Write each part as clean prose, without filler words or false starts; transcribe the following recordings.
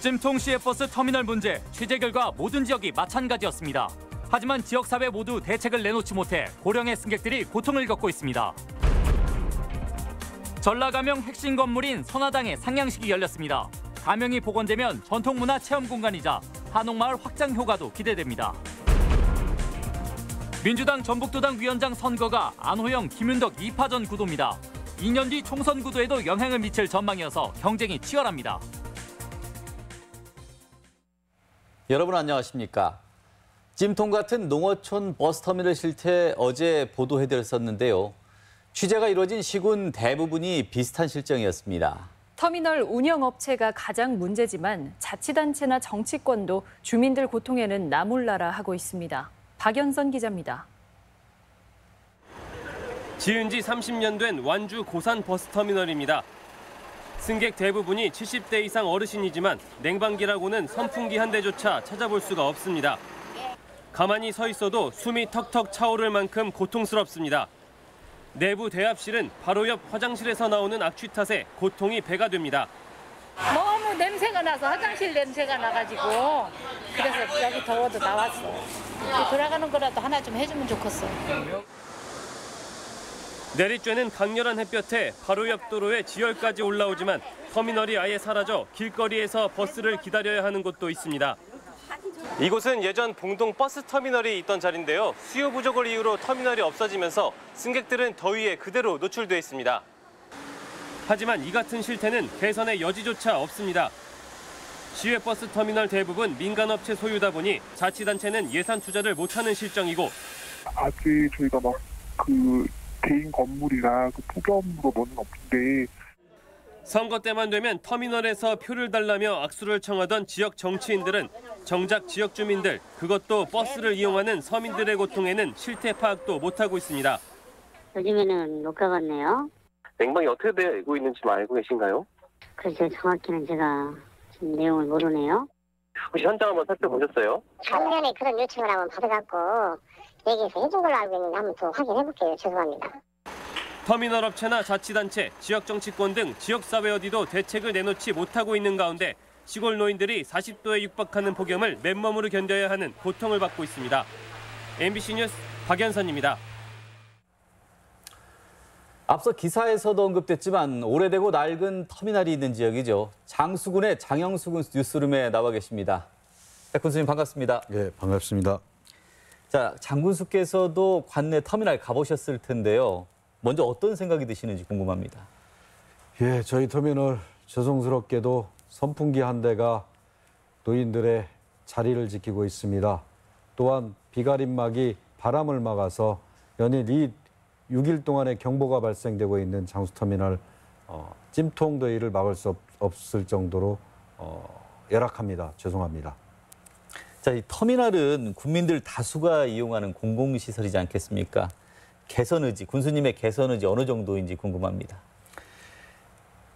찜통 시외버스 터미널 문제, 취재 결과 모든 지역이 마찬가지였습니다. 하지만 지역사회 모두 대책을 내놓지 못해 고령의 승객들이 고통을 겪고 있습니다. 전라가명 핵심 건물인 선화당에 상향식이 열렸습니다. 가명이 복원되면 전통문화 체험 공간이자 한옥마을 확장 효과도 기대됩니다. 민주당 전북도당 위원장 선거가 안호영, 김윤덕 2파전 구도입니다. 2년 뒤 총선 구도에도 영향을 미칠 전망이어서 경쟁이 치열합니다. 여러분 안녕하십니까? 찜통 같은 농어촌 버스터미널 실태 어제 보도해드렸었는데요. 취재가 이루어진 시군 대부분이 비슷한 실정이었습니다. 터미널 운영업체가 가장 문제지만 자치단체나 정치권도 주민들 고통에는 나몰라라 하고 있습니다. 박연선 기자입니다. 지은 지 30년 된 완주 고산 버스터미널입니다. 승객 대부분이 70대 이상 어르신이지만 냉방기라고는 선풍기 한 대조차 찾아볼 수가 없습니다. 가만히 서 있어도 숨이 턱턱 차오를 만큼 고통스럽습니다. 내부 대합실은 바로 옆 화장실에서 나오는 악취 탓에 고통이 배가 됩니다. 너무 냄새가 나서 화장실 냄새가 나가지고 그래서 여기 더워도 나왔어. 돌아가는 거라도 하나 좀 해주면 좋겠어. 내리쬐는 강렬한 햇볕에 바로 옆 도로에 지열까지 올라오지만 터미널이 아예 사라져 길거리에서 버스를 기다려야 하는 곳도 있습니다. 이곳은 예전 봉동 버스 터미널이 있던 자리인데요. 수요 부족을 이유로 터미널이 없어지면서 승객들은 더위에 그대로 노출돼 있습니다. 하지만 이 같은 실태는 개선의 여지조차 없습니다. 시외버스 터미널 대부분 민간업체 소유다 보니 자치단체는 예산 투자를 못하는 실정이고 아직 저희가 개인 건물이라 폭염으로 뭐는 없는데 선거 때만 되면 터미널에서 표를 달라며 악수를 청하던 지역 정치인들은 정작 지역 주민들, 그것도 버스를 이용하는 서민들의 고통에는 실태 파악도 못하고 있습니다. 요즘에는 못 가봤네요. 냉방이 어떻게 되고 있는지 알고 계신가요? 글쎄요, 정확히는 제가 지금 내용을 모르네요. 혹시 현장 한번 살펴보셨어요? 작년에 그런 요청을 한번 받아갖고 얘기해서 해준 걸로 알고 있는데 한번 더 확인해볼게요. 죄송합니다. 터미널 업체나 자치단체, 지역 정치권 등 지역사회 어디도 대책을 내놓지 못하고 있는 가운데 시골 노인들이 40도에 육박하는 폭염을 맨몸으로 견뎌야 하는 고통을 받고 있습니다. MBC 뉴스 박연선입니다. 앞서 기사에서도 언급됐지만 오래되고 낡은 터미널이 있는 지역이죠. 장수군의 장영수군 뉴스룸에 나와 계십니다. 군수님 반갑습니다. 네, 반갑습니다. 자, 장군수께서도 관내 터미널 가보셨을 텐데요. 먼저 어떤 생각이 드시는지 궁금합니다. 예, 저희 터미널 죄송스럽게도 선풍기 한 대가 노인들의 자리를 지키고 있습니다. 또한 비가림막이 바람을 막아서 연일 6일 동안의 경보가 발생되고 있는 장수터미널 찜통더위를 막을 수 없을 정도로 열악합니다. 죄송합니다. 자, 이 터미널은 국민들 다수가 이용하는 공공시설이지 않겠습니까? 개선 의지, 군수님의 개선 의지 어느 정도인지 궁금합니다.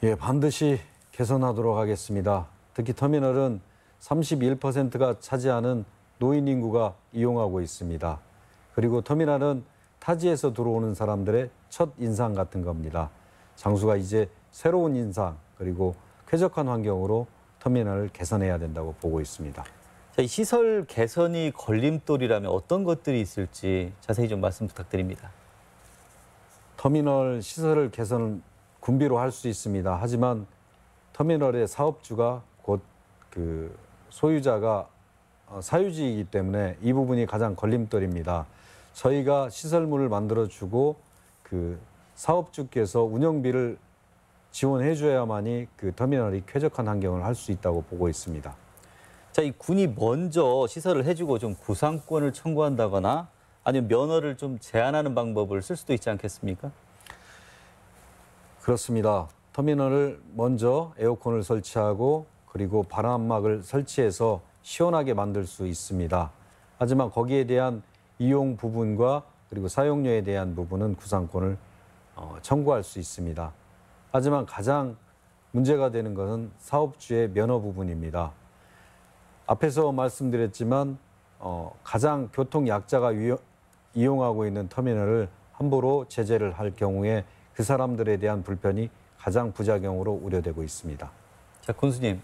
예, 반드시 개선하도록 하겠습니다. 특히 터미널은 31%가 차지하는 노인 인구가 이용하고 있습니다. 그리고 터미널은 타지에서 들어오는 사람들의 첫 인상 같은 겁니다. 장수가 이제 새로운 인상 그리고 쾌적한 환경으로 터미널을 개선해야 된다고 보고 있습니다. 자, 이 시설 개선이 걸림돌이라면 어떤 것들이 있을지 자세히 좀 말씀 부탁드립니다. 터미널 시설 개선을 군비로 할 수 있습니다. 하지만 터미널의 사업주가 곧 소유자가 사유지이기 때문에 이 부분이 가장 걸림돌입니다. 저희가 시설물을 만들어주고 사업주께서 운영비를 지원해 줘야만이 터미널이 쾌적한 환경을 할 수 있다고 보고 있습니다. 자, 이 군이 먼저 시설을 해주고 좀 구상권을 청구한다거나 아니면 면허를 좀 제한하는 방법을 쓸 수도 있지 않겠습니까? 그렇습니다. 터미널을 먼저 에어컨을 설치하고 그리고 바람막을 설치해서 시원하게 만들 수 있습니다. 하지만 거기에 대한 이용 부분과 그리고 사용료에 대한 부분은 구상권을 청구할 수 있습니다. 하지만 가장 문제가 되는 것은 사업주의 면허 부분입니다. 앞에서 말씀드렸지만 가장 교통 약자가 이용하고 있는 터미널을 함부로 제재를 할 경우에 그 사람들에 대한 불편이 가장 부작용으로 우려되고 있습니다. 자, 군수님,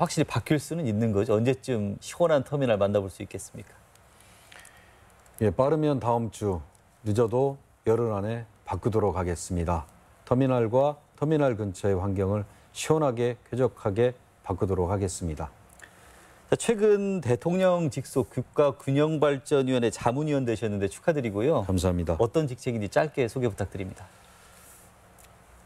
확실히 바뀔 수는 있는 거죠. 언제쯤 시원한 터미널 만나볼 수 있겠습니까? 예, 빠르면 다음 주, 늦어도 열흘 안에 바꾸도록 하겠습니다. 터미널과 터미널 근처의 환경을 시원하게 쾌적하게 바꾸도록 하겠습니다. 자, 최근 대통령 직속 국가균형발전위원회 자문위원 되셨는데 축하드리고요. 감사합니다. 어떤 직책인지 짧게 소개 부탁드립니다.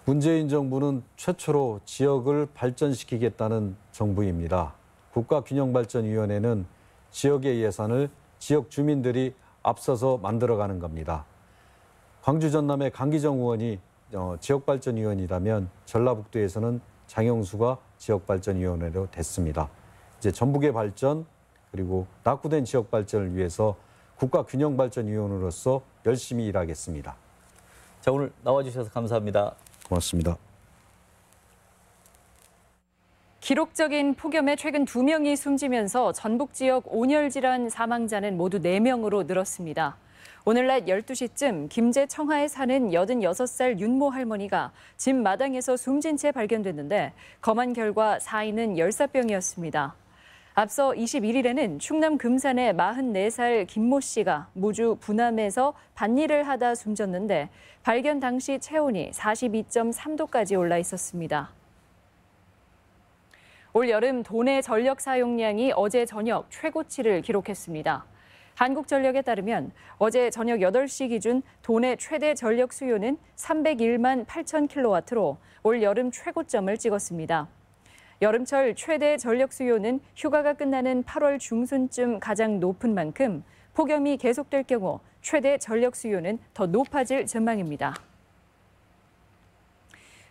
문재인 정부는 최초로 지역을 발전시키겠다는 정부입니다. 국가균형발전위원회는 지역의 예산을 지역 주민들이 앞서서 만들어가는 겁니다. 광주 전남의 강기정 의원이 지역발전위원이라면 전라북도에서는 장영수가 지역발전위원회로 됐습니다. 이제 전북의 발전 그리고 낙후된 지역 발전을 위해서 국가균형발전위원으로서 열심히 일하겠습니다. 자, 오늘 나와주셔서 감사합니다. 고맙습니다. 기록적인 폭염에 최근 2명이 숨지면서 전북 지역 온열 질환 사망자는 모두 4명으로 늘었습니다. 오늘 낮 12시쯤 김제 청하에 사는 86살 윤모 할머니가 집 마당에서 숨진 채 발견됐는데 검안 결과 사인은 열사병이었습니다. 앞서 21일에는 충남 금산의 44살 김모 씨가 무주 부남에서 밭일을 하다 숨졌는데 발견 당시 체온이 42.3도까지 올라 있었습니다. 올 여름 도내 전력 사용량이 어제 저녁 최고치를 기록했습니다. 한국전력에 따르면 어제 저녁 8시 기준 도내 최대 전력 수요는 301만 8천 킬로와트로 올 여름 최고점을 찍었습니다. 여름철 최대 전력 수요는 휴가가 끝나는 8월 중순쯤 가장 높은 만큼 폭염이 계속될 경우 최대 전력 수요는 더 높아질 전망입니다.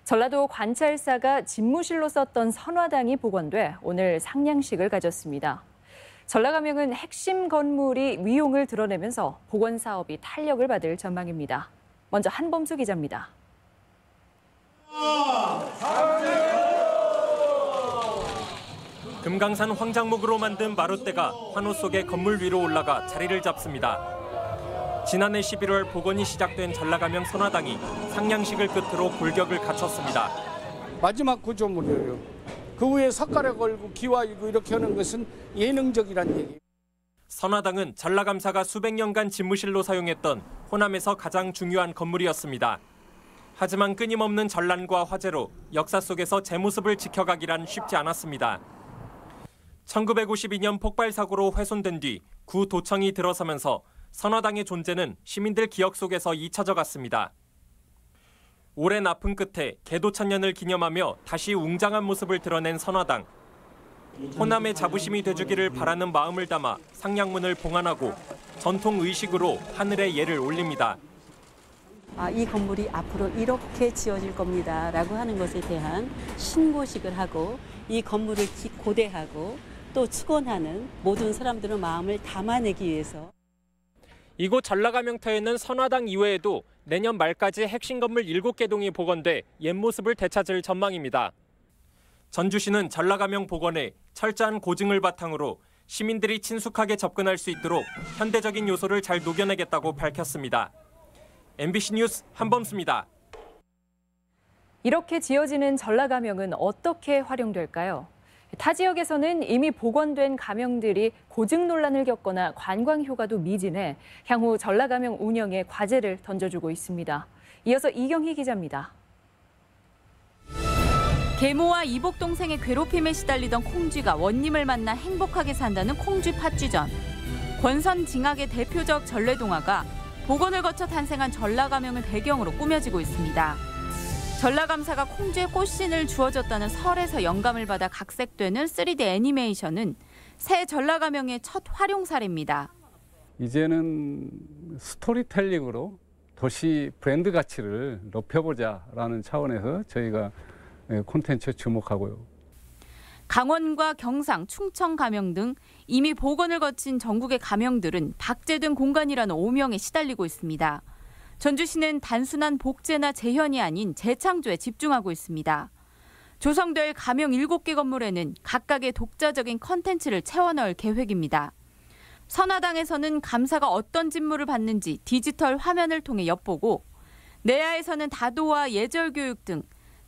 전라도 관찰사가 집무실로 썼던 선화당이 복원돼 오늘 상냥식을 가졌습니다. 전라가명은 핵심 건물이 위용을 드러내면서 복원 사업이 탄력을 받을 전망입니다. 먼저 한범수 기자입니다. 금강산 황장목으로 만든 마룻대가 환호 속에 건물 위로 올라가 자리를 잡습니다. 지난해 11월 복원이 시작된 전라가명 선화당이 상냥식을 끝으로 골격을 갖췄습니다. 마지막 구조물이에요. 그 위에 석가래 걸고 기와이고 이렇게 하는 것은 예능적이란 얘기예요. 선화당은 전라감사가 수백 년간 집무실로 사용했던 호남에서 가장 중요한 건물이었습니다. 하지만 끊임없는 전란과 화재로 역사 속에서 제 모습을 지켜가기란 쉽지 않았습니다. 1952년 폭발 사고로 훼손된 뒤 구 도청이 들어서면서 선화당의 존재는 시민들 기억 속에서 잊혀져갔습니다. 오랜 아픔 끝에 개도천년을 기념하며 다시 웅장한 모습을 드러낸 선화당. 호남의 자부심이 돼주기를 바라는 마음을 담아 상냥문을 봉안하고 전통 의식으로 하늘에 예를 올립니다. 이 건물이 앞으로 이렇게 지어질 겁니다라고 하는 것에 대한 신고식을 하고 이 건물을 고대하고 또 축원하는 모든 사람들의 마음을 담아내기 위해서 이곳 전라가명터에는 선화당 이외에도 내년 말까지 핵심 건물 7개 동이 복원돼 옛 모습을 되찾을 전망입니다. 전주시는 전라가명 복원에 철저한 고증을 바탕으로 시민들이 친숙하게 접근할 수 있도록 현대적인 요소를 잘 녹여내겠다고 밝혔습니다. MBC 뉴스 한범수입니다. 이렇게 지어지는 전라가명은 어떻게 활용될까요? 타 지역에서는 이미 복원된 가명들이 고증 논란을 겪거나 관광 효과도 미진해 향후 전라가명 운영에 과제를 던져주고 있습니다. 이어서 이경희 기자입니다. 계모와 이복 동생의 괴롭힘에 시달리던 콩쥐가 원님을 만나 행복하게 산다는 콩쥐 팥쥐전. 권선징악의 대표적 전래동화가 복원을 거쳐 탄생한 전라가명을 배경으로 꾸며지고 있습니다. 전라감사가 콩쥐의 꽃신을 주어줬다는 설에서 영감을 받아 각색되는 3D 애니메이션은 새 전라가명의 첫 활용 사례입니다. 이제는 스토리텔링으로 도시 브랜드 가치를 높여보자라는 차원에서 저희가 콘텐츠에 주목하고요. 강원과 경상, 충청 가명 등 이미 복원을 거친 전국의 가명들은 박제된 공간이라는 오명에 시달리고 있습니다. 전주시는 단순한 복제나 재현이 아닌 재창조에 집중하고 있습니다. 조성될 가명 7개 건물에는 각각의 독자적인 컨텐츠를 채워넣을 계획입니다. 선화당에서는 감사가 어떤 직무를 받는지 디지털 화면을 통해 엿보고 내야에서는 다도와 예절 교육 등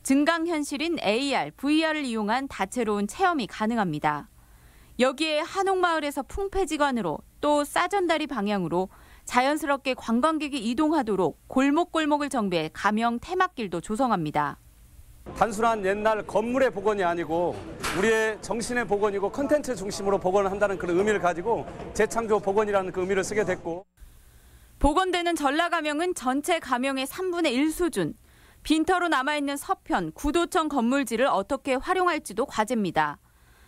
증강현실인 AR, VR을 이용한 다채로운 체험이 가능합니다. 여기에 한옥마을에서 풍패지관으로 또 싸전다리 방향으로 자연스럽게 관광객이 이동하도록 골목골목을 정비해 가명 테마길도 조성합니다. 단순한 옛날 건물의 복원이 아니고 우리의 정신의 복원이고 콘텐츠 중심으로 복원을 한다는 그런 의미를 가지고 재창조 복원이라는 그 의미를 쓰게 됐고, 복원되는 전라가명은 전체 가명의 3분의 1 수준. 빈터로 남아있는 서편, 구도청 건물지를 어떻게 활용할지도 과제입니다.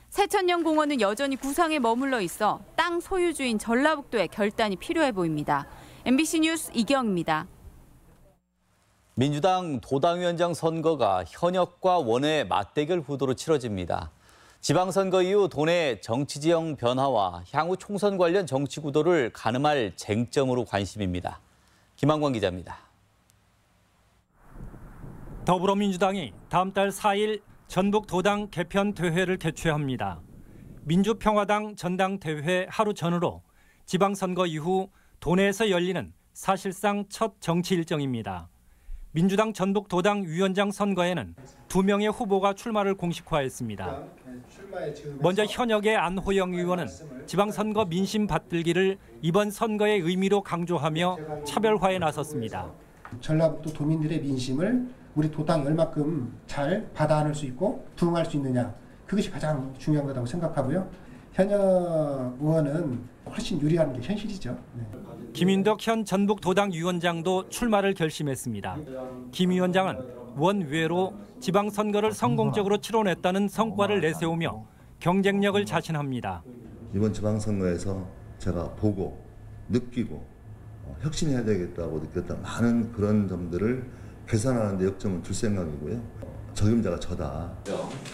새천년공원은 여전히 구상에 머물러 있어 땅 소유주인 전라북도의 결단이 필요해 보입니다. MBC 뉴스 이경입니다. 민주당 도당위원장 선거가 현역과 원외 맞대결 구도로 치러집니다. 지방선거 이후 도내 정치지형 변화와 향후 총선 관련 정치 구도를 가늠할 쟁점으로 관심입니다. 김한광 기자입니다. 더불어민주당이 다음 달 4일 전북 도당 개편 대회를 개최합니다. 민주평화당 전당대회 하루 전으로 지방선거 이후 도내에서 열리는 사실상 첫 정치 일정입니다. 민주당 전북 도당 위원장 선거에는 2명의 후보가 출마를 공식화했습니다. 먼저 현역의 안호영 의원은 지방선거 민심 받들기를 이번 선거의 의미로 강조하며 차별화에 나섰습니다. 전라북도 도민들의 민심을 우리 도당이 얼마큼 잘 받아 안을 수 있고 부응할 수 있느냐, 그것이 가장 중요한 거라고 생각하고요. 현역 의원은 훨씬 유리한 게 현실이죠. 네. 김인덕 현 전북 도당 위원장도 출마를 결심했습니다. 김 위원장은 원외로 지방선거를 성공적으로 치러냈다는 성과를 내세우며 경쟁력을 자신합니다. 이번 지방선거에서 제가 보고 느끼고 혁신해야 되겠다고 느꼈던 많은 그런 점들을 개선하는 데 역점을 줄 생각이고요. 적임자가 저다.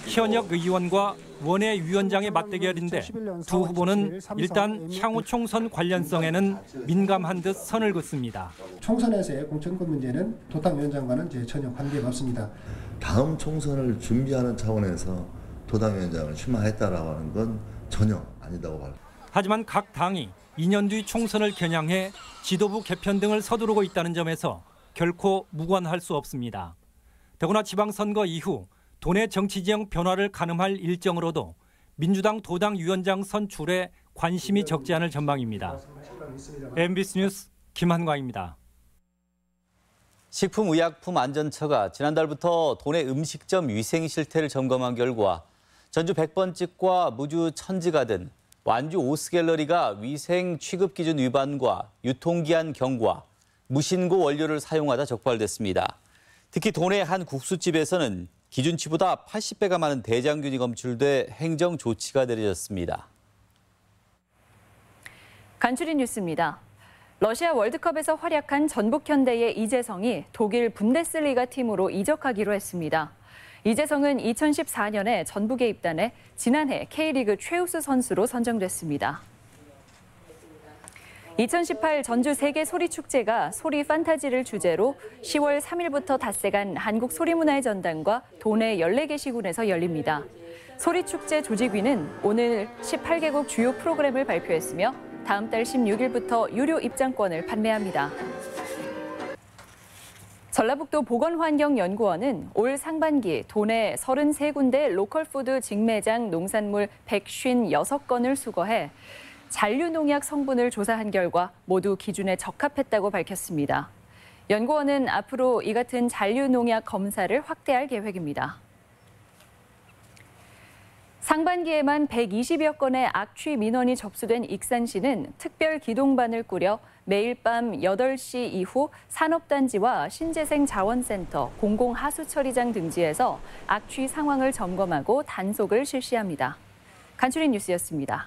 현역 의원과 원외 위원장의 맞대결인데 두 후보는 일단 향후 총선 관련성에는 민감한 듯 선을 긋습니다. 총선에서의 공천권 문제는 도당 위원장과는 이제 전혀 관계가 없습니다. 다음 총선을 준비하는 차원에서 도당 위원장을 출마했다라고 하는 건 전혀 아니다고 봐요. 하지만 각 당이 2년 뒤 총선을 겨냥해 지도부 개편 등을 서두르고 있다는 점에서 결코 무관할 수 없습니다. 더구나 지방선거 이후 도내 정치지형 변화를 가늠할 일정으로도 민주당 도당 위원장 선출에 관심이 적지 않을 전망입니다. MBC 뉴스 김한광입니다. 식품의약품안전처가 지난달부터 도내 음식점 위생 실태를 점검한 결과 전주 100번집과 무주 천지가든, 완주 오스갤러리가 위생 취급 기준 위반과 유통기한 경과, 무신고 원료를 사용하다 적발됐습니다. 특히 도내 한 국수집에서는 기준치보다 80배가 많은 대장균이 검출돼 행정 조치가 내려졌습니다. 간추린 뉴스입니다. 러시아 월드컵에서 활약한 전북현대의 이재성이 독일 분데스리가 팀으로 이적하기로 했습니다. 이재성은 2014년에 전북에 입단해 지난해 K리그 최우수 선수로 선정됐습니다. 2018 전주 세계 소리축제가 소리 판타지를 주제로 10월 3일부터 닷새간 한국 소리문화의 전당과 도내 14개 시군에서 열립니다. 소리축제 조직위는 오늘 18개국 주요 프로그램을 발표했으며 다음 달 16일부터 유료 입장권을 판매합니다. 전라북도 보건환경연구원은 올 상반기 도내 33군데 로컬푸드 직매장 농산물 156건을 수거해 잔류농약 성분을 조사한 결과 모두 기준에 적합했다고 밝혔습니다. 연구원은 앞으로 이 같은 잔류농약 검사를 확대할 계획입니다. 상반기에만 120여 건의 악취 민원이 접수된 익산시는 특별 기동반을 꾸려 매일 밤 8시 이후 산업단지와 신재생자원센터, 공공하수처리장 등지에서 악취 상황을 점검하고 단속을 실시합니다. 간추린 뉴스였습니다.